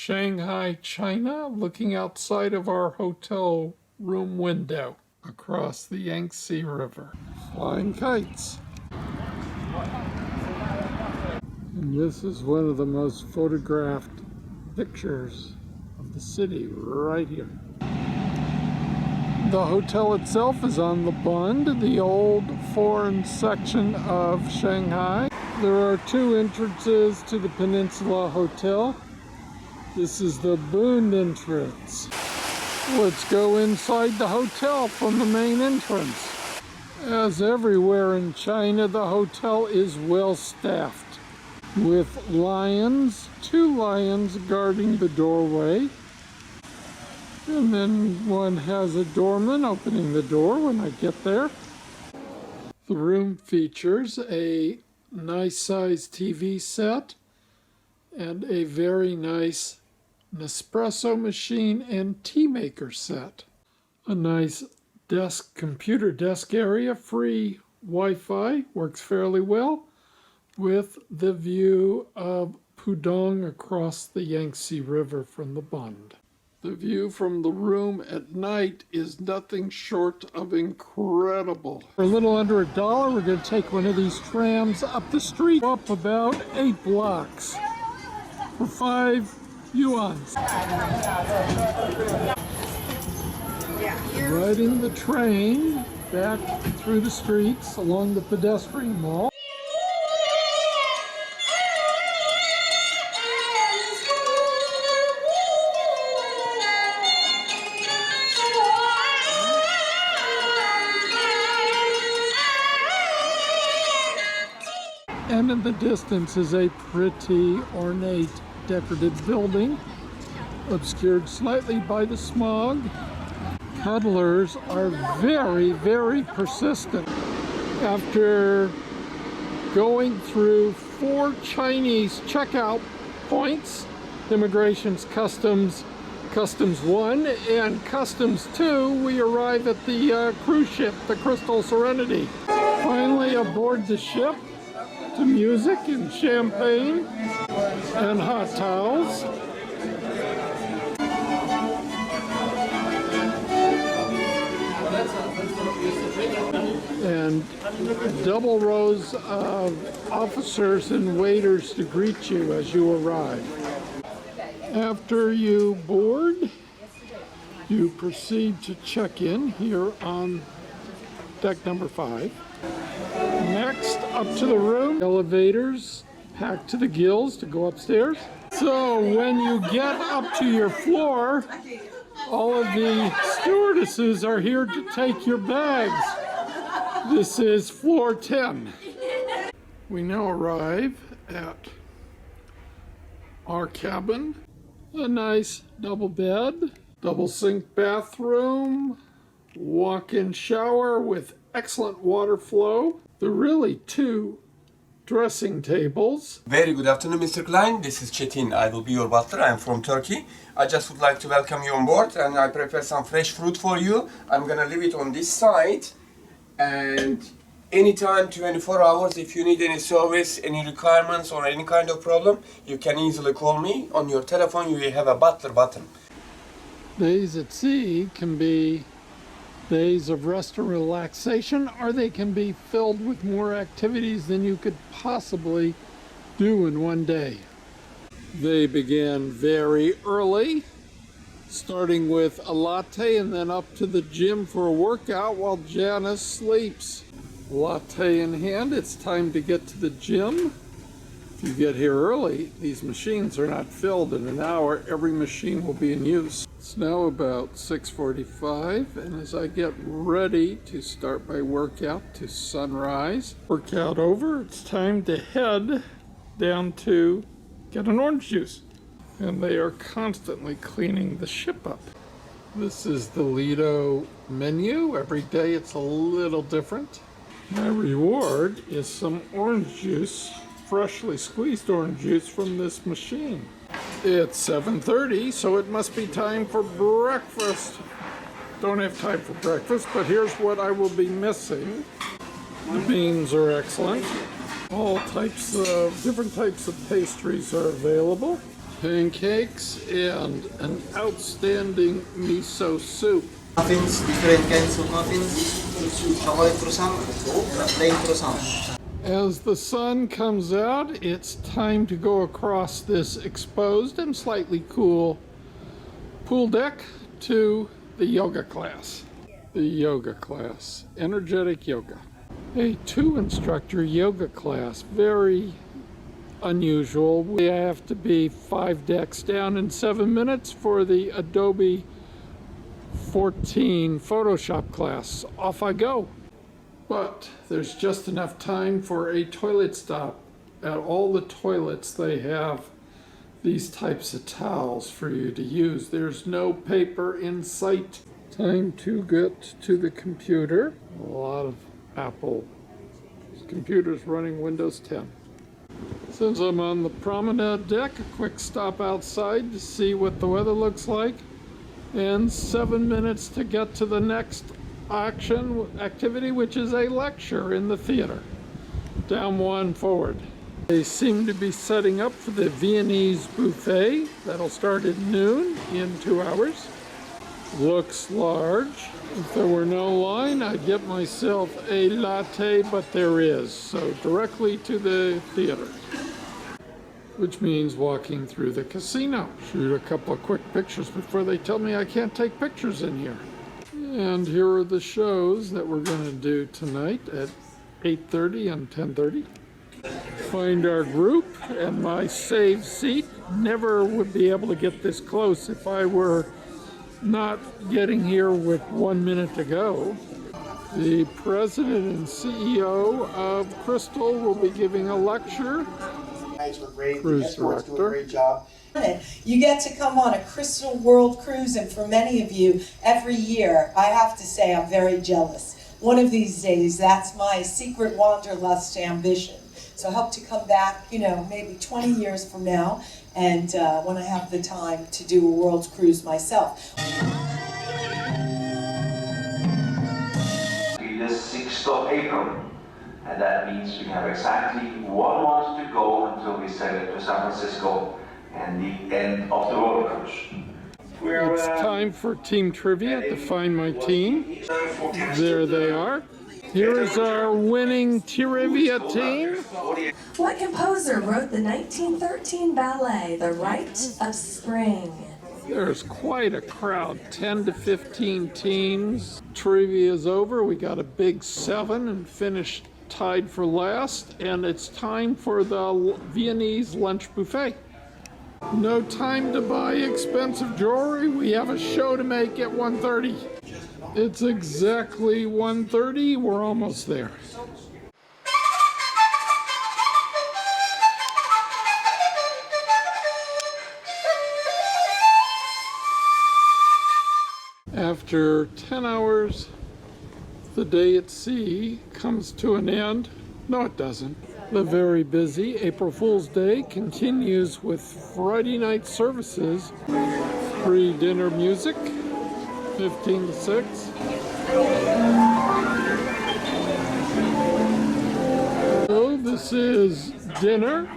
Shanghai China, looking outside of our hotel room window across the Yangtze River. Flying kites. And this is one of the most photographed pictures of the city right here. The hotel itself is on the Bund, the old foreign section of Shanghai. There are two entrances to the Peninsula Hotel. This is the Bund entrance. Let's go inside the hotel from the main entrance. As everywhere in China, the hotel is well staffed with lions, 2 lions guarding the doorway. And then one has a doorman opening the door when I get there. The room features a nice sized TV set and a very nice Nespresso machine and tea maker set. A nice computer desk area, free Wi-Fi, works fairly well, with the view of Pudong across the Yangtze River from the Bund. The view from the room at night is nothing short of incredible. For a little under $1, we're going to take one of these trams up the street, up about 8 blocks for 5 yuans. Riding the train back through the streets along the pedestrian mall. And in the distance is a pretty ornate decorative building, obscured slightly by the smog. Peddlers are very, very persistent. After going through 4 Chinese checkout points, Immigration's Customs 1 and Customs 2, we arrive at the cruise ship, the Crystal Serenity. Finally aboard the ship, to music and champagne and hot towels. And double rows of officers and waiters to greet you as you arrive. After you board, you proceed to check in here on deck number 5. Next, up to the room, elevators packed to the gills to go upstairs. So when you get up to your floor, all of the stewardesses are here to take your bags. This is floor 10. We now arrive at our cabin. A nice double bed, double sink bathroom, walk-in shower with excellent water flow. There are really 2 dressing tables. Very good afternoon, Mr. Klein. This is Çetin. I will be your butler. I'm from Turkey. I just would like to welcome you on board, and I prepare some fresh fruit for you. I'm gonna leave it on this side, and anytime, 24 hours, if you need any service, any requirements, or any kind of problem, you can easily call me. On your telephone, you will have a butler button. Days at sea can be days of rest and relaxation, or they can be filled with more activities than you could possibly do in one day. They began very early, starting with a latte and then up to the gym for a workout while Janice sleeps. Latte in hand, it's time to get to the gym. If you get here early, these machines are not filled in an hour. Every machine will be in use. It's now about 6:45, and as I get ready to start my workout to sunrise, workout over, it's time to head down to get an orange juice. And they are constantly cleaning the ship up. This is the Lido menu. Every day it's a little different. My reward is some orange juice, freshly squeezed orange juice from this machine. It's 7:30, so it must be time for breakfast. Don't have time for breakfast, but here's what I will be missing. The beans are excellent. All different types of pastries are available. pancakes, and an outstanding miso soup. Muffins, different kinds of muffins, chocolate croissant, plain croissant. As the sun comes out, it's time to go across this exposed and slightly cool pool deck to the yoga class. The yoga class, energetic yoga. A 2-instructor yoga class, very unusual. We have to be 5 decks down in 7 minutes for the Adobe 14 Photoshop class. Off I go. But there's just enough time for a toilet stop. At all the toilets, they have these types of towels for you to use. There's no paper in sight. Time to get to the computer. A lot of Apple computers running Windows 10. Since I'm on the promenade deck, a quick stop outside to see what the weather looks like. And 7 minutes to get to the next activity, which is a lecture in the theater. Down one, forward. They seem to be setting up for the Viennese buffet. That'll start at noon in 2 hours. Looks large. If there were no line, I'd get myself a latte, but there is. So directly to the theater, which means walking through the casino. Shoot a couple of quick pictures before they tell me I can't take pictures in here. And here are the shows that we're going to do tonight at 8:30 and 10:30. Find our group and my save seat. Never would be able to get this close if I were not getting here with 1 minute to go. The president and CEO of Crystal will be giving a lecture. Cruise director. Great job. You get to come on a Crystal World Cruise, and for many of you, every year, I have to say I'm very jealous. One of these days, that's my secret wanderlust ambition. So I hope to come back, maybe 20 years from now, and when I have the time to do a world cruise myself. The 6th of April, and that means we have exactly 1 month to go until we sail to San Francisco and the end of the roller cruise. It's time for team trivia to find my team. There they are. Here is our winning trivia team. What composer wrote the 1913 ballet, The Rite of Spring? There's quite a crowd, 10 to 15 teams. Trivia is over. We got a big 7 and finished tied for last. And it's time for the Viennese lunch buffet. No time to buy expensive jewelry. We have a show to make at 1:30. It's exactly 1:30. We're almost there. After 10 hours, the day at sea comes to an end. No, it doesn't. The very busy April Fool's Day continues with Friday night services, free dinner music, 15 to 6. So this is dinner.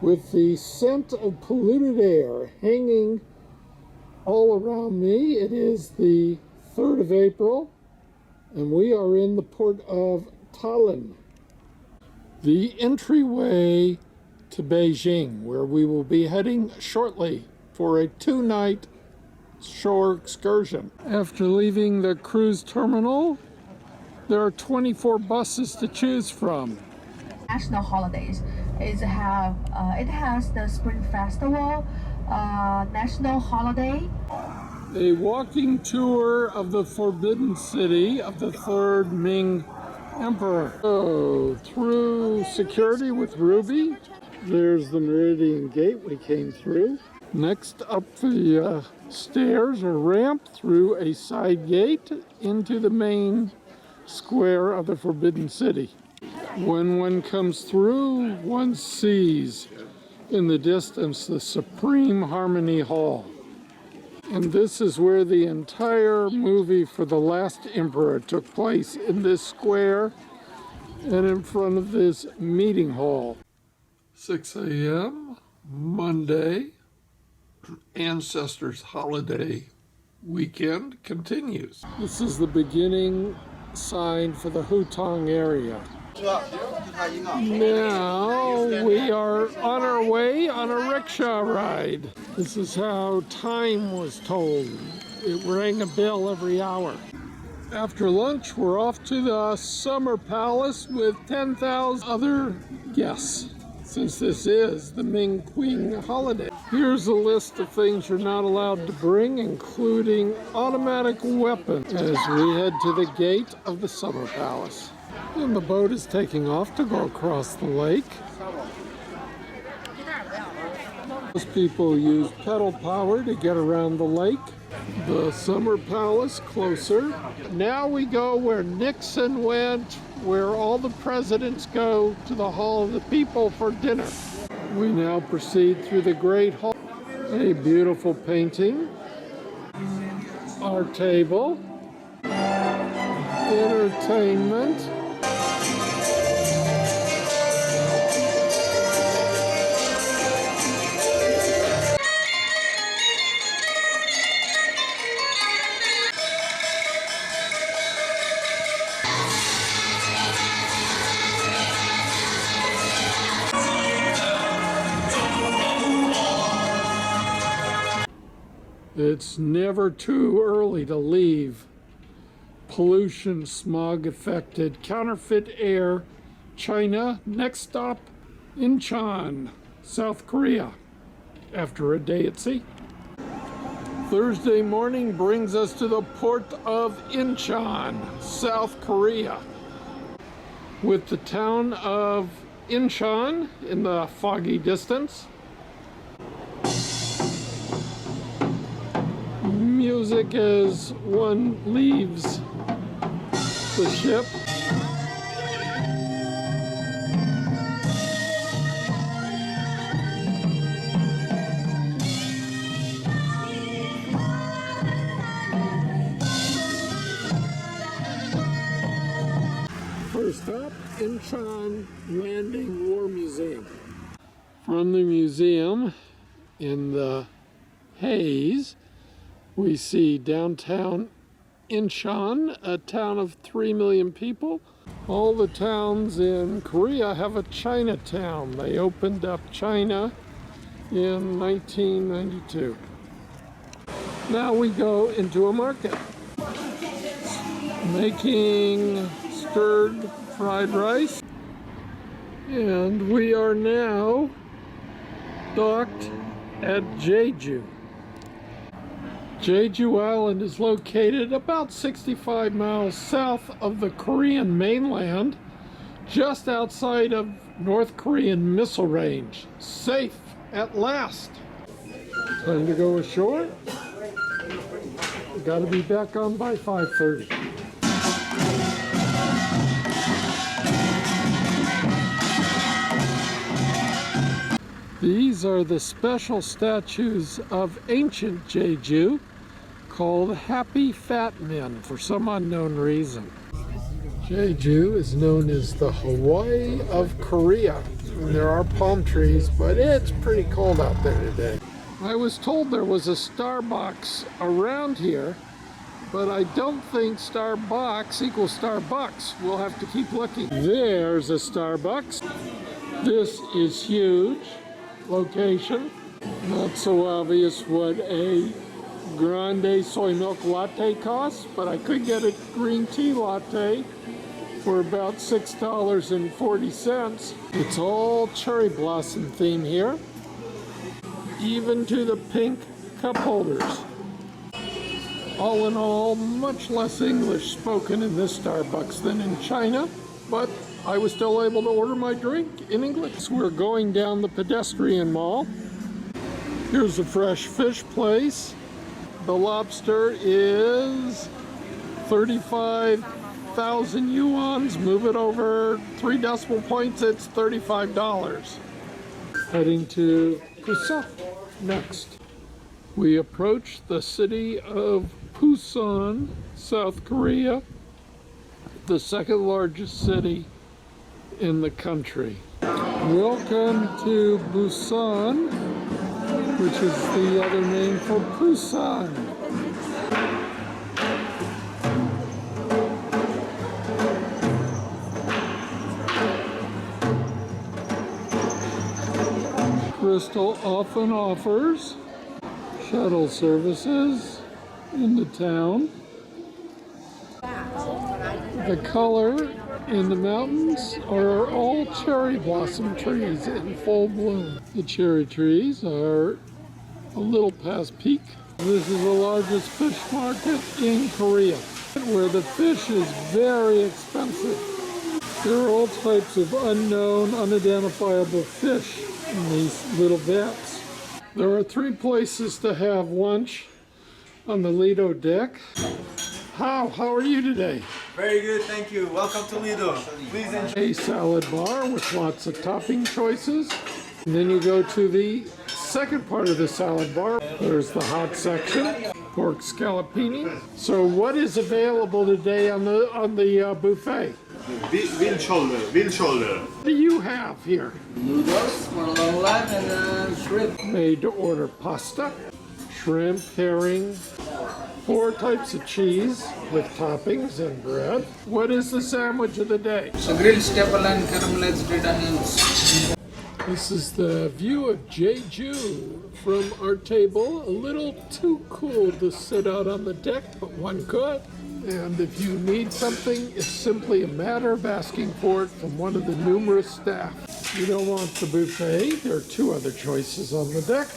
With the scent of polluted air hanging all around me, it is the 3rd of April, and we are in the port of Tallinn, the entryway to Beijing, where we will be heading shortly for a 2-night shore excursion. After leaving the cruise terminal, there are 24 buses to choose from. National holidays. It has the Spring Festival, national holiday. A walking tour of the Forbidden City of the 3rd Ming Emperor. So, through security with Ruby. There's the Meridian Gate we came through. Next up the stairs or ramp through a side gate into the main square of the Forbidden City. When one comes through, one sees in the distance the Supreme Harmony Hall. And this is where the entire movie for The Last Emperor took place, in this square and in front of this meeting hall. 6 a.m. Monday, Ancestors Holiday weekend continues. This is the beginning sign for the Hutong area. Now we are on our way on a rickshaw ride. This is how time was told. It rang a bell every hour. After lunch, we're off to the Summer Palace with 10,000 other guests, since this is the Ming Qing holiday. Here's a list of things you're not allowed to bring, including automatic weapons, as we head to the gate of the Summer Palace. And the boat is taking off to go across the lake. Most people use pedal power to get around the lake. The Summer Palace closer. Now we go where Nixon went, where all the presidents go, to the Hall of the People for dinner. We now proceed through the Great Hall. A beautiful painting. Our table. Entertainment. It's never too early to leave. Pollution, smog affected, counterfeit air, China. Next stop, Incheon, South Korea, after a day at sea. Thursday morning brings us to the port of Incheon, South Korea, with the town of Incheon in the foggy distance. Music as one leaves the ship. First up, Incheon Landing War Museum. From the museum, in the haze, we see downtown Incheon, a town of 3 million people. All the towns in Korea have a Chinatown. They opened up China in 1992. Now we go into a market, making stirred fried rice. And we are now docked at Jeju. Jeju Island is located about 65 miles south of the Korean mainland, just outside of North Korean missile range. Safe at last. Time to go ashore. We gotta be back on by 5:30. These are the special statues of ancient Jeju, called Happy Fat Men for some unknown reason. Jeju is known as the Hawaii of Korea. And there are palm trees, but it's pretty cold out there today. I was told there was a Starbucks around here, but I don't think Starbucks equals Starbucks. We'll have to keep looking. There's a Starbucks. This is huge. Location. Not so obvious what a grande soy milk latte costs, but I could get a green tea latte for about $6.40. It's all cherry blossom theme here, even to the pink cup holders. All in all, much less English spoken in this Starbucks than in China, but I was still able to order my drink in English. We're going down the pedestrian mall. Here's a fresh fish place. The lobster is 35,000 yuans. Move it over 3 decimal points, it's $35. Heading to Busan next. We approach the city of Busan, South Korea, the second largest city in the country. Welcome to Busan, which is the other name for Busan. Crystal often offers shuttle services into town. The color in the mountains are all cherry blossom trees in full bloom. The cherry trees are a little past peak. This is the largest fish market in Korea, where the fish is very expensive. There are all types of unknown, unidentifiable fish in these little vets. There are 3 places to have lunch on the Lido deck. How are you today? Very good, thank you. Welcome to Lido. Please enjoy. A salad bar with lots of topping choices. And then you go to the second part of the salad bar. There's the hot section, pork scallopini. So what is available today on the buffet? Veal shoulder. What do you have here? Noodles for long life and shrimp. Made to order pasta, shrimp, herring, 4 types of cheese with toppings and bread. What is the sandwich of the day? So grilled staple and caramelized red onions. This is the view of Jeju from our table. A little too cool to sit out on the deck, but one could. And if you need something, it's simply a matter of asking for it from one of the numerous staff. If you don't want the buffet, there are 2 other choices on the deck.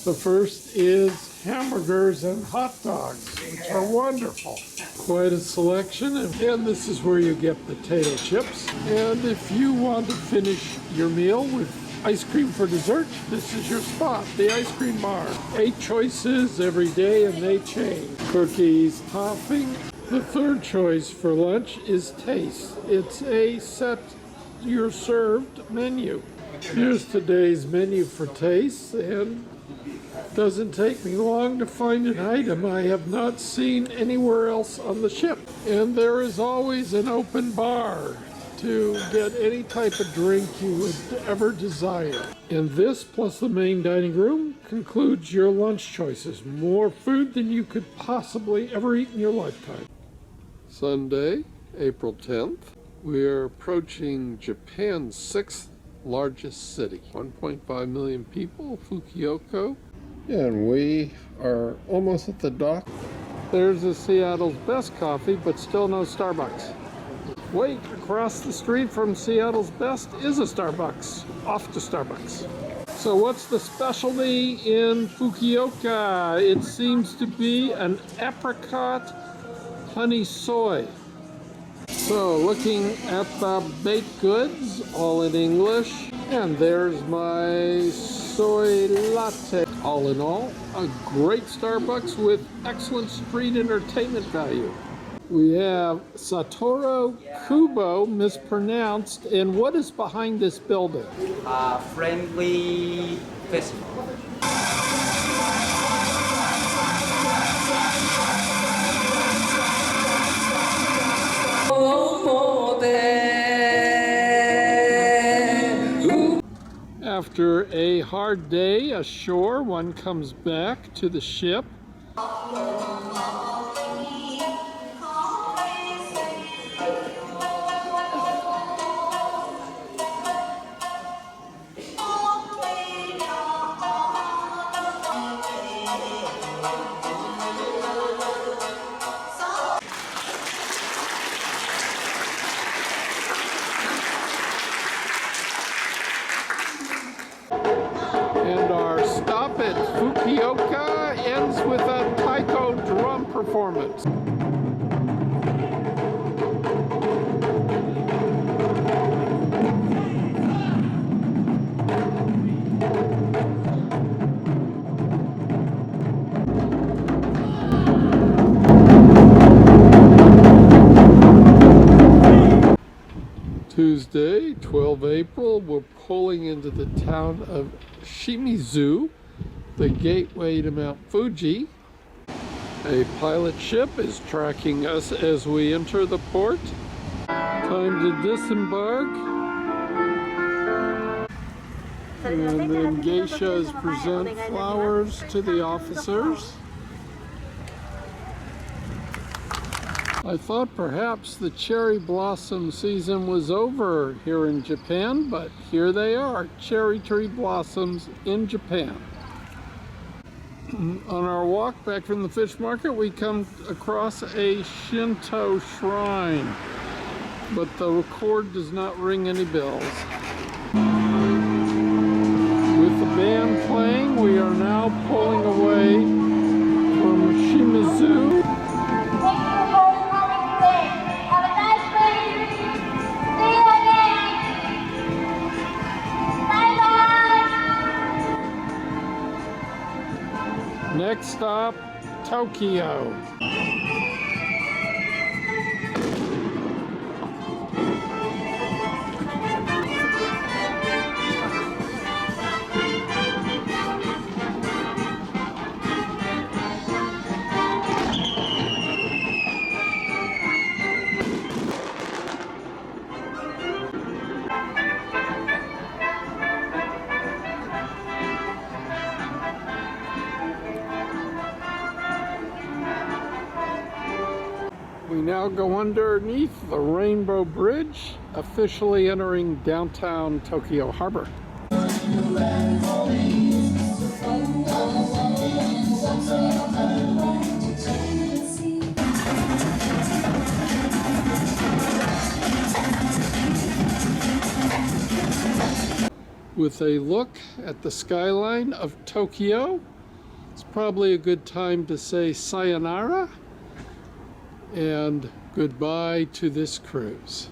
The first is hamburgers and hot dogs, which are wonderful. Quite a selection, and this is where you get potato chips. And if you want to finish your meal with ice cream for dessert, this is your spot, the ice cream bar. 8 choices every day, and they change. Cookies, topping. The third choice for lunch is taste. It's a set you're served menu. Here's today's menu for taste, and doesn't take me long to find an item I have not seen anywhere else on the ship. And there is always an open bar to get any type of drink you would ever desire. And this, plus the main dining room, concludes your lunch choices. More food than you could possibly ever eat in your lifetime. Sunday, April 10th. We are approaching Japan's 6th largest city. 1.5 million people, Fukuoka. And we are almost at the dock. There's Seattle's best coffee, but still no Starbucks. Wait, across the street from Seattle's best is a Starbucks. Off to Starbucks. So what's the specialty in Fukuoka? It seems to be an apricot honey soy. So looking at the baked goods, all in English. And there's my soy latte. All in all, a great Starbucks with excellent street entertainment value. We have Satoru Kubo, mispronounced, and what is behind this building? Friendly festival. After a hard day ashore, one comes back to the ship. And our stop at Fukuoka ends with a taiko drum performance. Tuesday, 12 April, we're pulling into the town of Shimizu, the gateway to Mount Fuji. A pilot ship is tracking us as we enter the port. Time to disembark And then geishas present flowers to the officers. I thought perhaps the cherry blossom season was over here in Japan, but here they are, cherry tree blossoms in Japan. On our walk back from the fish market, we come across a Shinto shrine, but the cord does not ring any bells. With the band playing, we are now pulling away from Shimizu. Next stop, Tokyo. We now go underneath the Rainbow Bridge, officially entering downtown Tokyo Harbor. With a look at the skyline of Tokyo, it's probably a good time to say sayonara and goodbye to this cruise.